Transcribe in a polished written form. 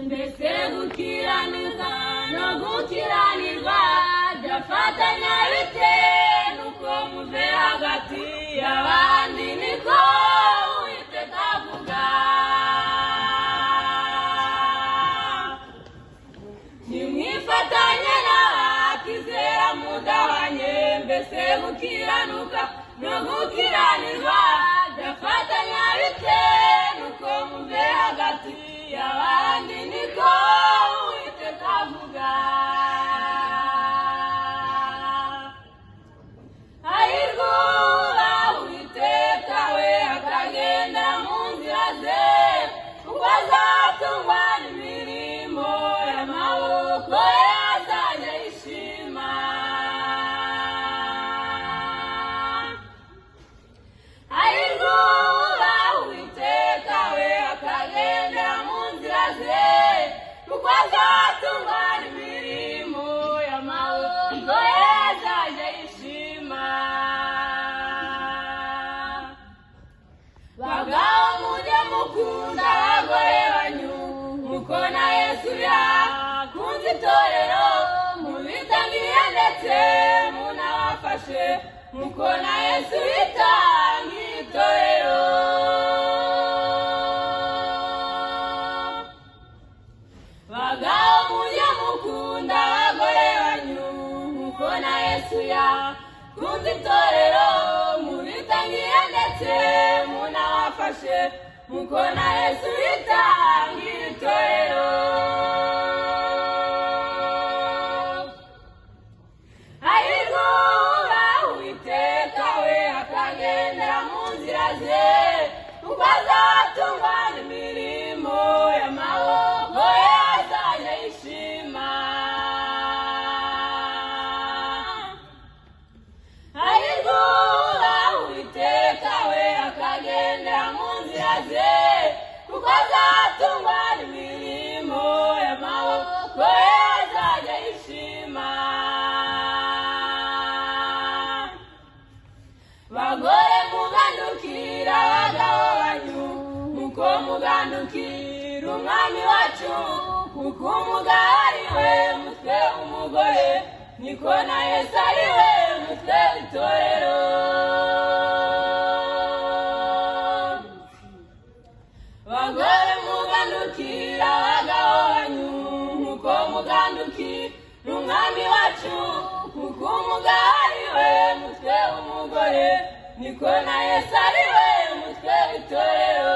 mbese gukiranirwa no gukiranirwa byafatanya bite nuko muve hagati y'abandi niko Uwiteka avuga nimwifatanye n'abakizera mudahanye mbese gukiranuka no gukiranirwa byafatanya bite nuko muve hagati y'abandi niko Uwiteka avuga hahirwa Uwiteka we akagenda mu nzira ze kuko azatungwa n'imirimo y'amaboko ye azajya yishima hahirwa Uwiteka we akagenda mu nzira ze kuko azatungwa n'imirimo y'amaboko ye azajya yishima bagabo mujye mukunda abagore banyu muko na Yesu yakunze itorero mubitangiye ndetse munabafashe muko na Yesu yitangiye itorero bagabo mujye mukunda abagore banyu muko na Yesu yakunze itorero mubitangiye ndetse munabafashe muko na Yesu yitangiye itorero hahirwa Uwiteka we akagendera mu nzira ze kuko azatungwa n'imirimo y'amaboko ye azajya yishima hahirwa Uwiteka we akagendera mu nzira ze kuko azatungwa n'imirimo y'amaboko ye azajya yishima bagore mugandukira abagabo banyu muko mugandukira umwami wacu kuko umugabo ari we mutwe w'umugore niko na Yesu ari we mutwe w'itorero bagore mugandukira abagabo banyu muko mugandukira umwami wacu kuko umugabo ari we mutwe w'umugore niko na Yesu ari we mutwe w'itorero